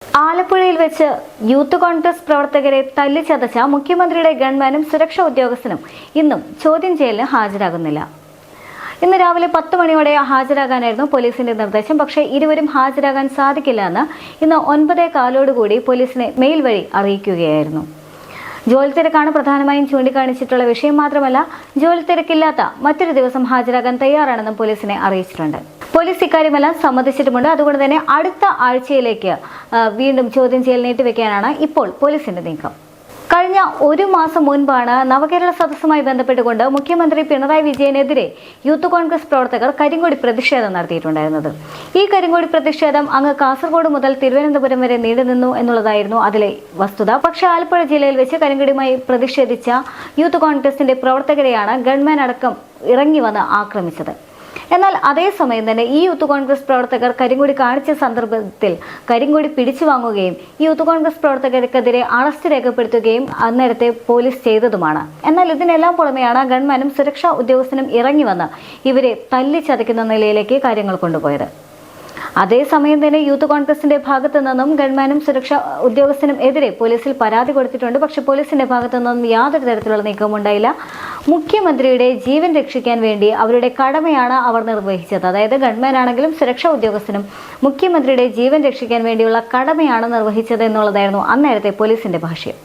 ആലപ്പുഴയിൽ വെച്ച് യൂത്ത് കോൺഗ്രസ് പ്രവർത്തകരെ തല്ലിച്ചതച്ച മുഖ്യമന്ത്രിയുടെ ഗൺമാനും സുരക്ഷാ ഉദ്യോഗസ്ഥനും ഇന്നും ചോദ്യം ചെയ്യലിന് ഹാജരാകുന്നില്ല. ഇന്ന് രാവിലെ 10 മണിയോടെ ഹാജരാകാനായിരുന്നു പോലീസിന്റെ നിർദ്ദേശം. പക്ഷേ ഇരുവരും ഹാജരാകാൻ സാധിക്കില്ല എന്ന് ഇന്ന് 9:15 പോലീസിനെ മെയിൽ വഴി അറിയിക്കുകയായിരുന്നു. ജോലി തിരക്കാണ് പ്രധാനമായും ചൂണ്ടിക്കാണിച്ചിട്ടുള്ള വിഷയം. മാത്രമല്ല, ജോലി തിരക്കില്ലാത്ത മറ്റൊരു ദിവസം ഹാജരാകാൻ തയ്യാറാണെന്നും പോലീസിനെ അറിയിച്ചിട്ടുണ്ട്. പോലീസ് ഇക്കാര്യമെല്ലാം സമ്മതിച്ചിട്ടുമുണ്ട്. അതുകൊണ്ട് തന്നെ അടുത്ത ആഴ്ചയിലേക്ക് വീണ്ടും ചോദ്യം ചെയ്യൽ നീട്ടിവെക്കാനാണ് ഇപ്പോൾ പോലീസിന്റെ നീക്കം. കഴിഞ്ഞ 1 മാസം മുൻപാണ് നവകേരള സദസ്സുമായി ബന്ധപ്പെട്ടുകൊണ്ട് മുഖ്യമന്ത്രി പിണറായി വിജയനെതിരെ യൂത്ത് കോൺഗ്രസ് പ്രവർത്തകർ കരിങ്കൊടി പ്രതിഷേധം നടത്തിയിട്ടുണ്ടായിരുന്നത്. ഈ കരിങ്കൊടി പ്രതിഷേധം അങ്ങ് കാസർഗോഡ് മുതൽ തിരുവനന്തപുരം വരെ നീണ്ടുനിന്നു എന്നുള്ളതായിരുന്നു അതിലെ വസ്തുത. പക്ഷേ ആലപ്പുഴ ജില്ലയിൽ വെച്ച് കരിങ്കൊടിയുമായി പ്രതിഷേധിച്ച യൂത്ത് കോൺഗ്രസിന്റെ പ്രവർത്തകരെയാണ് ഗൺമാൻ അടക്കം ഇറങ്ങി വന്ന് ആക്രമിച്ചത്. എന്നാൽ അതേസമയം തന്നെ ഈ യൂത്ത് കോൺഗ്രസ് പ്രവർത്തകർ കരിങ്കൊടി കാണിച്ച സന്ദർഭത്തിൽ കരിങ്കൊടി പിടിച്ചു വാങ്ങുകയും ഈ യൂത്ത് കോൺഗ്രസ് പ്രവർത്തകർക്കെതിരെ അറസ്റ്റ് രേഖപ്പെടുത്തുകയും അന്നേരത്തെ പോലീസ് ചെയ്തതുമാണ്. എന്നാൽ ഇതിനെല്ലാം പുറമെയാണ് ഗൺമാനും സുരക്ഷാ ഉദ്യോഗസ്ഥനും ഇറങ്ങി വന്ന് ഇവരെ തല്ലിച്ചതയ്ക്കുന്ന നിലയിലേക്ക് കാര്യങ്ങൾ കൊണ്ടുപോയത്. അതേസമയം തന്നെ യൂത്ത് കോൺഗ്രസിന്റെ ഭാഗത്തു നിന്നും ഗൺമാനും സുരക്ഷാ ഉദ്യോഗസ്ഥനും എതിരെ പോലീസിൽ പരാതി കൊടുത്തിട്ടുണ്ട്. പക്ഷെ പോലീസിന്റെ ഭാഗത്തു നിന്നും യാതൊരു തരത്തിലുള്ള നീക്കവും ഉണ്ടായില്ല. മുഖ്യമന്ത്രിയുടെ ജീവൻ രക്ഷിക്കാൻ വേണ്ടി അവരുടെ കടമയാണ് അവർ നിർവഹിച്ചത്. അതായത് ഗൺമാൻ ആണെങ്കിലും സുരക്ഷാ ഉദ്യോഗസ്ഥനും മുഖ്യമന്ത്രിയുടെ ജീവൻ രക്ഷിക്കാൻ വേണ്ടിയുള്ള കടമയാണ് നിർവഹിച്ചത് എന്നുള്ളതായിരുന്നു അന്നേരത്തെ പോലീസിന്റെ ഭാഷ്യം.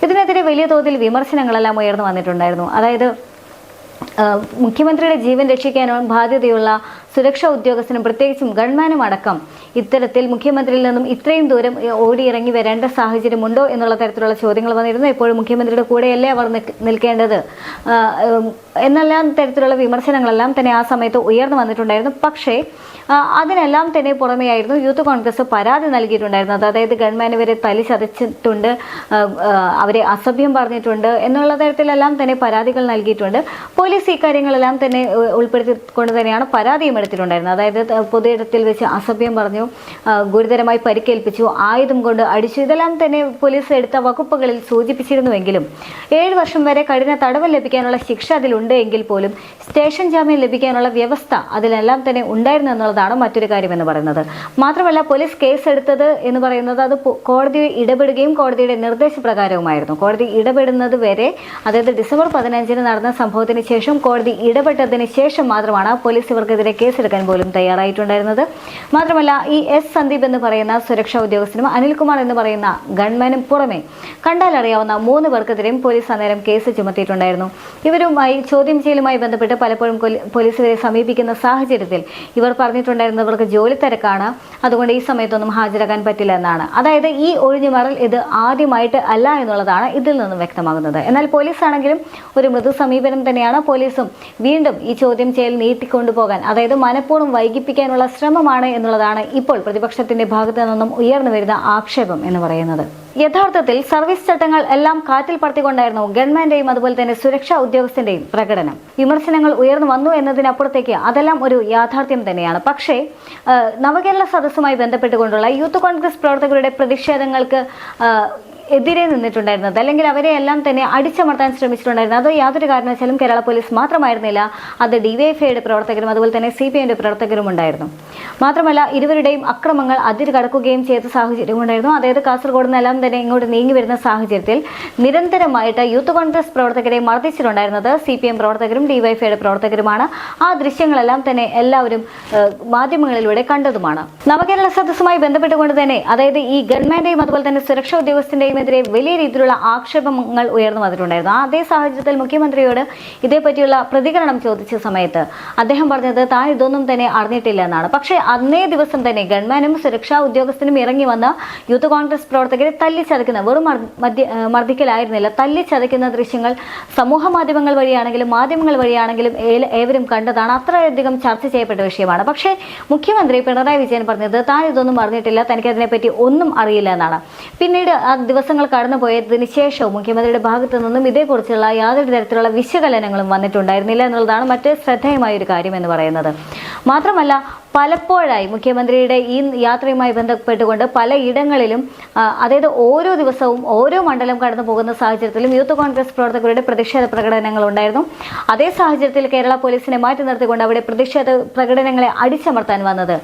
ഇതിനെതിരെ വലിയ തോതിൽ വിമർശനങ്ങളെല്ലാം ഉയർന്നു വന്നിട്ടുണ്ടായിരുന്നു. അതായത് മുഖ്യമന്ത്രിയുടെ ജീവൻ രക്ഷിക്കാനും ബാധ്യതയുള്ള സുരക്ഷാ ഉദ്യോഗസ്ഥനും പ്രത്യേകിച്ചും ഗൺമാനും അടക്കം ഇത്തരത്തിൽ മുഖ്യമന്ത്രിയിൽ നിന്നും ഇത്രയും ദൂരം ഓടിയിറങ്ങി വരേണ്ട സാഹചര്യമുണ്ടോ എന്നുള്ള തരത്തിലുള്ള ചോദ്യങ്ങൾ വന്നിരുന്നു. എപ്പോഴും മുഖ്യമന്ത്രിയുടെ കൂടെയല്ലേ അവർ നിൽക്കേണ്ടത് എന്നെല്ലാം തരത്തിലുള്ള വിമർശനങ്ങളെല്ലാം തന്നെ ആ സമയത്ത് ഉയർന്നു വന്നിട്ടുണ്ടായിരുന്നു. പക്ഷേ അതിനെല്ലാം തന്നെ പുറമെയായിരുന്നു യൂത്ത് കോൺഗ്രസ് പരാതി നൽകിയിട്ടുണ്ടായിരുന്നത്. അതായത് ഗൺമാൻ ഇവരെ തല്ലിച്ചതച്ചിട്ടുണ്ട്, അവരെ അസഭ്യം പറഞ്ഞിട്ടുണ്ട് എന്നുള്ള തരത്തിലെല്ലാം തന്നെ പരാതികൾ നൽകിയിട്ടുണ്ട്. പോലീസ് ഈ കാര്യങ്ങളെല്ലാം തന്നെ ഉൾപ്പെടുത്തിക്കൊണ്ട് തന്നെയാണ് പരാതിയും എടുത്തിട്ടുണ്ടായിരുന്നത്. അതായത് പൊതുയിടത്തിൽ വെച്ച് അസഭ്യം പറഞ്ഞു, ഗുരുതരമായി പരിക്കേൽപ്പിച്ചു, ആയുധം കൊണ്ട് അടിച്ചു, ഇതെല്ലാം തന്നെ പോലീസ് എടുത്ത വകുപ്പുകളിൽ സൂചിപ്പിച്ചിരുന്നുവെങ്കിലും 7 വർഷം വരെ കഠിന തടവ് ലഭിക്കാനുള്ള ശിക്ഷ അതിലുണ്ട് എങ്കിൽ പോലും സ്റ്റേഷൻ ജാമ്യം ലഭിക്കാനുള്ള വ്യവസ്ഥ അതിലെല്ലാം തന്നെ ഉണ്ടായിരുന്നു എന്നുള്ളതാണ് മറ്റൊരു കാര്യമെന്ന് പറയുന്നത്. മാത്രമല്ല, പോലീസ് കേസ് എടുത്തത് എന്ന് പറയുന്നത് അത് കോടതി ഇടപെടുകയും കോടതിയുടെ നിർദ്ദേശപ്രകാരവുമായിരുന്നു. കോടതി ഇടപെടുന്നത് വരെ, അതായത് ഡിസംബർ 15 നടന്ന സംഭവത്തിന് ശേഷം കോടതി ഇടപെട്ടതിന് ശേഷം മാത്രമാണ് പോലീസ് ഇവർക്കെതിരെ കേസെടുക്കാൻ പോലും തയ്യാറായിട്ടുണ്ടായിരുന്നത്. മാത്രമല്ല, ഈ എസ് സന്ദീപ് എന്ന് പറയുന്ന സുരക്ഷാ ഉദ്യോഗസ്ഥനും അനിൽകുമാർ എന്ന് പറയുന്ന ഗൺമാനും പുറമെ കണ്ടാലറിയാവുന്ന 3 പേർക്കെതിരെയും പോലീസ് അന്നേരം കേസ് ചുമത്തിയിട്ടുണ്ടായിരുന്നു. ഇവരുമായി ചോദ്യം ചെയ്യലുമായി ബന്ധപ്പെട്ട് പലപ്പോഴും പോലീസ് ഇവരെ സമീപിക്കുന്ന സാഹചര്യത്തിൽ ഇവർ പറഞ്ഞിട്ടുണ്ടായിരുന്നവർക്ക് ജോലി തിരക്കാണ്, അതുകൊണ്ട് ഈ സമയത്തൊന്നും ഹാജരാകാൻ പറ്റില്ല എന്നാണ്. അതായത് ഈ ഒഴിഞ്ഞുമാറൽ ഇത് ആദ്യമായിട്ട് അല്ല എന്നുള്ളതാണ് ഇതിൽ നിന്നും വ്യക്തമാകുന്നത്. എന്നാൽ പോലീസ് ആണെങ്കിലും ഒരു മൃദു സമീപനം തന്നെയാണ്. പോലീസും വീണ്ടും ഈ ചോദ്യം ചെയ്യൽ നീട്ടിക്കൊണ്ടുപോകാൻ, അതായത് മനഃപൂർവ്വം വൈകിപ്പിക്കാനുള്ള ശ്രമമാണ് എന്നുള്ളതാണ് ഇപ്പോൾ പ്രതിപക്ഷത്തിന്റെ ഭാഗത്തു നിന്നും ഉയർന്നു വരുന്ന ആക്ഷേപം എന്ന് പറയുന്നത്. യഥാർത്ഥത്തിൽ സർവീസ് ചട്ടങ്ങൾ എല്ലാം കാറ്റിൽ പറത്തിക്കൊണ്ടായിരുന്നു ഗവൺമെന്റിന്റെയും അതുപോലെ തന്നെ സുരക്ഷാ ഉദ്യോഗസ്ഥന്റെയും പ്രകടനം. വിമർശനങ്ങൾ ഉയർന്നു വന്നു എന്നതിനപ്പുറത്തേക്ക് അതെല്ലാം ഒരു യാഥാർത്ഥ്യം തന്നെയാണ്. പക്ഷേ നവകേരള സദസ്സുമായി ബന്ധപ്പെട്ടുകൊണ്ടുള്ള യൂത്ത് കോൺഗ്രസ് പ്രവർത്തകരുടെ പ്രതിഷേധങ്ങൾക്ക് എതിരെ നിന്നിട്ടുണ്ടായിരുന്നത്, അല്ലെങ്കിൽ അവരെ എല്ലാം തന്നെ അടിച്ചമർത്താൻ ശ്രമിച്ചിട്ടുണ്ടായിരുന്നത് അത് യാതൊരു കാരണവശാലും കേരള പോലീസ് മാത്രമായിരുന്നില്ല. അത് ഡിവൈഎഫ്ഐയുടെ പ്രവർത്തകരും അതുപോലെ തന്നെ CPIയുടെ പ്രവർത്തകരും ഉണ്ടായിരുന്നു. മാത്രമല്ല, ഇരുവരുടെയും അക്രമങ്ങൾ അതിര് കടക്കുകയും ചെയ്ത സാഹചര്യം ഉണ്ടായിരുന്നു. അതായത് കാസർഗോഡ് നിന്നെല്ലാം തന്നെ ഇങ്ങോട്ട് നീങ്ങി വരുന്ന സാഹചര്യത്തിൽ നിരന്തരമായിട്ട് യൂത്ത് കോൺഗ്രസ് പ്രവർത്തകരെ മർദ്ദിച്ചിട്ടുണ്ടായിരുന്നത് CPM പ്രവർത്തകരും ഡിവൈഎഫ്ഐയുടെ പ്രവർത്തകരുമാണ്. ആ ദൃശ്യങ്ങളെല്ലാം തന്നെ എല്ലാവരും മാധ്യമങ്ങളിലൂടെ കണ്ടതുമാണ്. നവകേരള സദസ്സുമായി ബന്ധപ്പെട്ടുകൊണ്ട് തന്നെ, അതായത് ഈ ഗവൺമെന്റിന്റെയും അതുപോലെ തന്നെ സുരക്ഷാ ഉദ്യോഗസ്ഥന്റെയും എതിരെ വലിയ രീതിയിലുള്ള ആക്ഷേപങ്ങൾ ഉയർന്നു വന്നിട്ടുണ്ടായിരുന്നു. അതേ സാഹചര്യത്തിൽ മുഖ്യമന്ത്രിയോട് ഇതേപറ്റിയുള്ള പ്രതികരണം ചോദിച്ച സമയത്ത് അദ്ദേഹം പറഞ്ഞത് താൻ ഇതൊന്നും തന്നെ അറിഞ്ഞിട്ടില്ല എന്നാണ്. പക്ഷേ അന്നേ ദിവസം തന്നെ ഗവൺമെന്റും സുരക്ഷാ ഉദ്യോഗസ്ഥനും ഇറങ്ങി വന്ന യൂത്ത് കോൺഗ്രസ് പ്രവർത്തകരെ തല്ലിച്ചതയ്ക്കുന്ന, വെറും മർദ്ദിക്കലായിരുന്നില്ല, തല്ലിച്ചതയ്ക്കുന്ന ദൃശ്യങ്ങൾ സമൂഹ മാധ്യമങ്ങൾ വഴിയാണെങ്കിലും മാധ്യമങ്ങൾ വഴിയാണെങ്കിലും ഏവരും കണ്ടതാണ്. അത്രയധികം ചർച്ച ചെയ്യപ്പെട്ട വിഷയമാണ്. പക്ഷേ മുഖ്യമന്ത്രി പിണറായി വിജയൻ പറഞ്ഞത് താൻ ഇതൊന്നും അറിഞ്ഞിട്ടില്ല, തനിക്ക് അതിനെപ്പറ്റി ഒന്നും അറിയില്ല എന്നാണ്. പിന്നീട് ദിവസങ്ങൾ കടന്നുപോയതിനു ശേഷവും മുഖ്യമന്ത്രിയുടെ ഭാഗത്തു നിന്നും ഇതേക്കുറിച്ചുള്ള യാതൊരു തരത്തിലുള്ള വിശകലനങ്ങളും വന്നിട്ടുണ്ടായിരുന്നില്ല എന്നുള്ളതാണ് മറ്റ് ശ്രദ്ധേയമായ ഒരു കാര്യം എന്ന് പറയുന്നത്. മാത്രമല്ല, പലപ്പോഴായി മുഖ്യമന്ത്രിയുടെ ഈ യാത്രയുമായി ബന്ധപ്പെട്ടുകൊണ്ട് പലയിടങ്ങളിലും അതായത് ഓരോ ദിവസവും ഓരോ മണ്ഡലം കടന്നു പോകുന്ന സാഹചര്യത്തിലും യൂത്ത് കോൺഗ്രസ് പ്രവർത്തകരുടെ പ്രതിഷേധ പ്രകടനങ്ങൾ ഉണ്ടായിരുന്നു. അതേ സാഹചര്യത്തിൽ കേരള പോലീസിനെ മാറ്റി നിർത്തിക്കൊണ്ട് അവിടെ പ്രതിഷേധ പ്രകടനങ്ങളെ അടിച്ചമർത്താൻ വന്നത്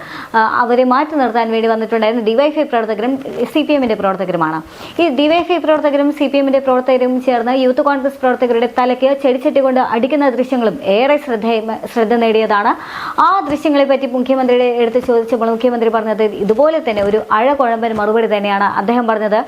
അവരെ മാറ്റി നിർത്താൻ വേണ്ടി വന്നിട്ടുണ്ടായിരുന്ന ഡിവൈഎഫ്ഐ പ്രവർത്തകരും CPM-ന്റെ പ്രവർത്തകരുമാണ്. ഈ ഡിവൈഎഫ്ഐ പ്രവർത്തകരും CPM-ന്റെ പ്രവർത്തകരും ചേർന്ന് യൂത്ത് കോൺഗ്രസ് പ്രവർത്തകരുടെ തലയ്ക്ക് ചെടിച്ചട്ടി കൊണ്ട് അടിക്കുന്ന ദൃശ്യങ്ങളും ഏറെ ശ്രദ്ധ നേടിയതാണ്. ആ ദൃശ്യങ്ങളെ പറ്റി മുഖ്യമന്ത്രിയുടെ എടുത്ത് ചോദിച്ചപ്പോൾ മുഖ്യമന്ത്രി പറഞ്ഞത് ഇതുപോലെ തന്നെ ഒരു അഴകുഴമ്പൻ മറുപടി തന്നെയാണ്. അദ്ദേഹം പറഞ്ഞത്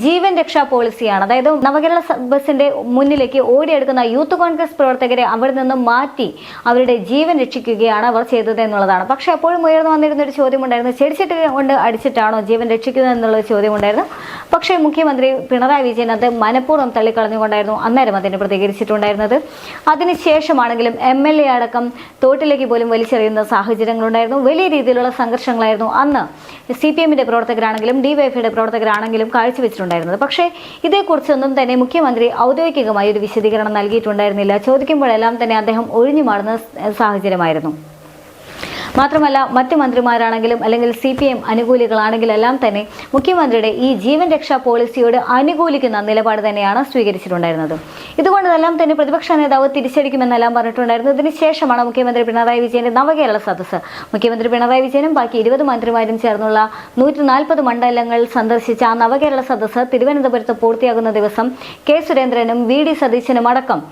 ജീവൻ രക്ഷാ പോളിസിയാണ്. അതായത് നവകേരള ബസിന്റെ മുന്നിലേക്ക് ഓടിയെടുക്കുന്ന യൂത്ത് കോൺഗ്രസ് പ്രവർത്തകരെ അവിടെ നിന്നും മാറ്റി അവരുടെ ജീവൻ രക്ഷിക്കുകയാണ് അവർ ചെയ്തത് എന്നുള്ളതാണ്. പക്ഷെ അപ്പോഴും ഉയർന്നു വന്നിരുന്ന ഒരു ചോദ്യമുണ്ടായിരുന്നു, ചെടിച്ചട്ടി കൊണ്ട് അടിച്ചിട്ടാണോ ജീവൻ രക്ഷിക്കുന്നത് എന്നുള്ള ചോദ്യമുണ്ടായിരുന്നു. പക്ഷേ മുഖ്യമന്ത്രി പിണറായി വിജയൻ അത് മനഃപൂർവ്വം തള്ളിക്കളഞ്ഞുകൊണ്ടായിരുന്നു അന്നേരം അതിന് പ്രതികരിച്ചിട്ടുണ്ടായിരുന്നത്. അതിനുശേഷമാണെങ്കിലും MLA അടക്കം തോട്ടിലേക്ക് പോലും വലിച്ചെറിയുന്ന സാഹചര്യങ്ങളുണ്ടായിരുന്നു. വലിയ രീതിയിലുള്ള സംഘർഷങ്ങളായിരുന്നു അന്ന് CPM-ന്റെ പ്രവർത്തകരാണെങ്കിലും DYFI-യുടെ പ്രവർത്തകരാണെങ്കിലും കാഴ്ചവെച്ചിട്ടുണ്ടായിരുന്നത്. പക്ഷേ ഇതേക്കുറിച്ചൊന്നും തന്നെ മുഖ്യമന്ത്രി ഔദ്യോഗികമായി ഒരു വിശദീകരണം നൽകിയിട്ടുണ്ടായിരുന്നില്ല. ചോദിക്കുമ്പോഴെല്ലാം തന്നെ അദ്ദേഹം ഒഴിഞ്ഞു മാറുന്ന സാഹചര്യമായിരുന്നു. മാത്രമല്ല മറ്റ് മന്ത്രിമാരാണെങ്കിലും അല്ലെങ്കിൽ CPM അനുകൂലികളാണെങ്കിലും എല്ലാം തന്നെ മുഖ്യമന്ത്രിയുടെ ഈ ജീവൻ രക്ഷാ പോളിസിയോട് അനുകൂലിക്കുന്ന നിലപാട് തന്നെയാണ് സ്വീകരിച്ചിട്ടുണ്ടായിരുന്നത്. ഇതുകൊണ്ടെല്ലാം തന്നെ പ്രതിപക്ഷ നേതാവ് തിരിച്ചടിക്കുമെന്നെല്ലാം പറഞ്ഞിട്ടുണ്ടായിരുന്നു. ഇതിനുശേഷമാണ് മുഖ്യമന്ത്രി പിണറായി വിജയന്റെ നവകേരള സദസ്സ്. മുഖ്യമന്ത്രി പിണറായി വിജയനും ബാക്കി 20 മന്ത്രിമാരും ചേർന്നുള്ള 140 മണ്ഡലങ്ങൾ സന്ദർശിച്ച ആ നവകേരള സദസ്സ് തിരുവനന്തപുരത്ത് പൂർത്തിയാകുന്ന ദിവസം K. സുരേന്ദ്രനും VD സതീശനും അടക്കം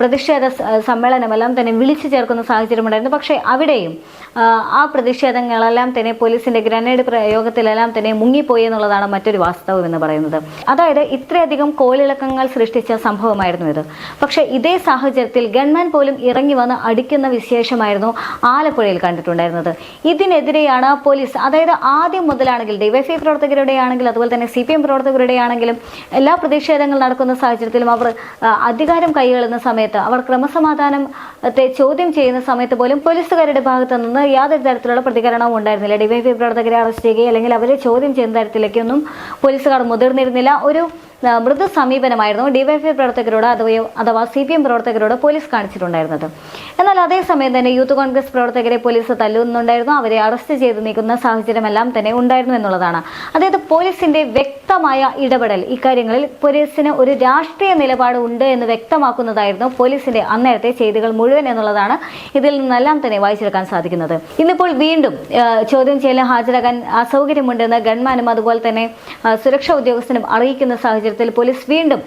പ്രതിഷേധ സമ്മേളനമെല്ലാം തന്നെ വിളിച്ചു ചേർക്കുന്ന സാഹചര്യമുണ്ടായിരുന്നു. പക്ഷേ അവിടെയും ആ പ്രതിഷേധങ്ങളെല്ലാം തന്നെ പോലീസിന്റെ ഗ്രനേഡ് പ്രയോഗത്തിലെല്ലാം തന്നെ മുങ്ങിപ്പോയി എന്നുള്ളതാണ് മറ്റൊരു വാസ്തവം എന്ന് പറയുന്നത്. അതായത് ഇത്രയധികം കോളിളക്കങ്ങൾ സൃഷ്ടിച്ച സംഭവമായിരുന്നു ഇത്. പക്ഷേ ഇതേ സാഹചര്യത്തിൽ ഗവൺമെൻ പോലും ഇറങ്ങി വന്ന് അടിക്കുന്ന വിശേഷമായിരുന്നു ആലപ്പുഴയിൽ കണ്ടിട്ടുണ്ടായിരുന്നത്. ഇതിനെതിരെയാണ് പോലീസ്, അതായത് ആദ്യം മുതലാണെങ്കിൽ DYFI പ്രവർത്തകരുടെ ആണെങ്കിൽ അതുപോലെ തന്നെ CPM പ്രവർത്തകരുടെ ആണെങ്കിലും എല്ലാ പ്രതിഷേധങ്ങൾ നടക്കുന്ന സാഹചര്യത്തിലും അവർ അധികാരം കൈയാളുന്ന സമയത്ത്, അവർ ക്രമസമാധാനത്തെ ചോദ്യം ചെയ്യുന്ന സമയത്ത് പോലും പോലീസുകാരുടെ ഭാഗത്തു നിന്ന് യാതൊരു തരത്തിലുള്ള പ്രതികരണവും ഉണ്ടായിരുന്നില്ല. DYFI പ്രവർത്തകരെ അറസ്റ്റ് ചെയ്യുകയോ അല്ലെങ്കിൽ അവരെ ചോദ്യം ചെയ്യുന്ന തരത്തിലേക്കൊന്നും പോലീസുകാർ മുതിർന്നിരുന്നില്ല. ഒരു മൃദു സമീപനമായിരുന്നു DYFI പ്രവർത്തകരോട് അഥവാ CPM പ്രവർത്തകരോട് പോലീസ് കാണിച്ചിട്ടുണ്ടായിരുന്നത്. എന്നാൽ അതേസമയം തന്നെ യൂത്ത് കോൺഗ്രസ് പ്രവർത്തകരെ പോലീസ് തല്ലുന്നുണ്ടായിരുന്നു, അവരെ അറസ്റ്റ് ചെയ്ത് നീക്കുന്ന സാഹചര്യമെല്ലാം തന്നെ ഉണ്ടായിരുന്നു എന്നുള്ളതാണ്. അതായത് പോലീസിന്റെ വ്യക്തമായ ഇടപെടൽ ഇക്കാര്യങ്ങളിൽ പോലീസിന് ഒരു രാഷ്ട്രീയ നിലപാട് ഉണ്ട് എന്ന് വ്യക്തമാക്കുന്നതായിരുന്നു പോലീസിന്റെ അന്നേരത്തെ ചെയ്തികൾ മുഴുവൻ എന്നുള്ളതാണ് ഇതിൽ നിന്നെല്ലാം തന്നെ വായിച്ചെടുക്കാൻ സാധിക്കുന്നത്. ഇന്നിപ്പോൾ വീണ്ടും ചോദ്യം ചെയ്യലിന് ഹാജരാകാൻ അസൗകര്യമുണ്ടെന്ന് ഗവൺമെന്റും അതുപോലെ തന്നെ സുരക്ഷാ ഉദ്യോഗസ്ഥനും അറിയിക്കുന്ന സാഹചര്യം പോലീസ് വീണ്ടും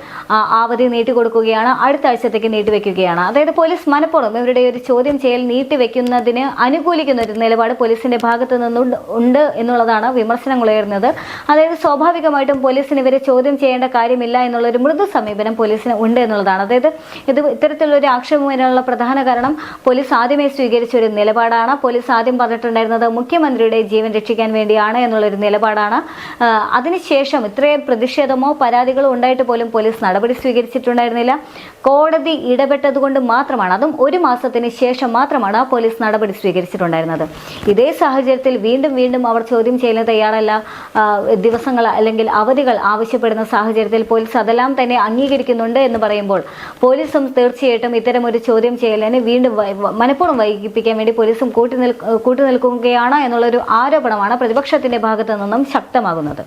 അവധി നീട്ടിക്കൊടുക്കുകയാണ്, അടുത്ത ആഴ്ചത്തേക്ക് നീട്ടിവെക്കുകയാണ്. അതായത് പോലീസ് മനഃപൂർവ്വം ഇവരുടെ ഒരു ചോദ്യം ചെയ്യൽ നീട്ടിവെക്കുന്നതിന് അനുകൂലിക്കുന്ന ഒരു നിലപാട് പോലീസിന്റെ ഭാഗത്തു നിന്നുണ്ട് എന്നുള്ളതാണ് വിമർശനങ്ങൾ ഉയർന്നത്. അതായത് സ്വാഭാവികമായിട്ടും പോലീസിന് ഇവരെ ചോദ്യം ചെയ്യേണ്ട കാര്യമില്ല എന്നുള്ളൊരു മൃദു സമീപനം പോലീസിന് ഉണ്ട് എന്നുള്ളതാണ്. അതായത് ഇത്തരത്തിലുള്ള ഒരു ആക്ഷേപം വരാനുള്ള പ്രധാന കാരണം പോലീസ് ആദ്യമേ സ്വീകരിച്ച ഒരു നിലപാടാണ്. പോലീസ് ആദ്യം പറഞ്ഞിട്ടുണ്ടായിരുന്നത് മുഖ്യമന്ത്രിയുടെ ജീവൻ രക്ഷിക്കാൻ വേണ്ടിയാണ് എന്നുള്ളൊരു നിലപാടാണ്. അതിനുശേഷം ഇത്രയും പ്രതിഷേധമോ പരാതികളോ ഉണ്ടായിട്ട് പോലും പോലീസ് നടപടി സ്വീകരിച്ചിട്ടുണ്ടായിരുന്നില്ല. കോടതി ഇടപെട്ടതുകൊണ്ട് മാത്രമാണ്, അതും 1 മാസത്തിന് ശേഷം മാത്രമാണ് പോലീസ് നടപടി സ്വീകരിച്ചിട്ടുണ്ടായിരുന്നത്. ഇതേ സാഹചര്യത്തിൽ വീണ്ടും അവർ ചോദ്യം ചെയ്യാൻ തയ്യാറല്ല, ദിവസങ്ങൾ അല്ലെങ്കിൽ അവധികൾ ആവശ്യപ്പെടുന്ന സാഹചര്യത്തിൽ പോലീസ് അതെല്ലാം തന്നെ അംഗീകരിക്കുന്നുണ്ട് എന്ന് പറയുമ്പോൾ പോലീസും തീർച്ചയായിട്ടും ഇത്തരം ഒരു ചോദ്യം ചെയ്യലിനെ വീണ്ടും മനഃപൂർവ്വം വൈകിപ്പിക്കാൻ വേണ്ടി പോലീസും കൂട്ടുനിൽക്കുകയാണ് എന്നുള്ളൊരു ആരോപണമാണ് പ്രതിപക്ഷത്തിന്റെ ഭാഗത്തു നിന്നും ശക്തമാകുന്നത്.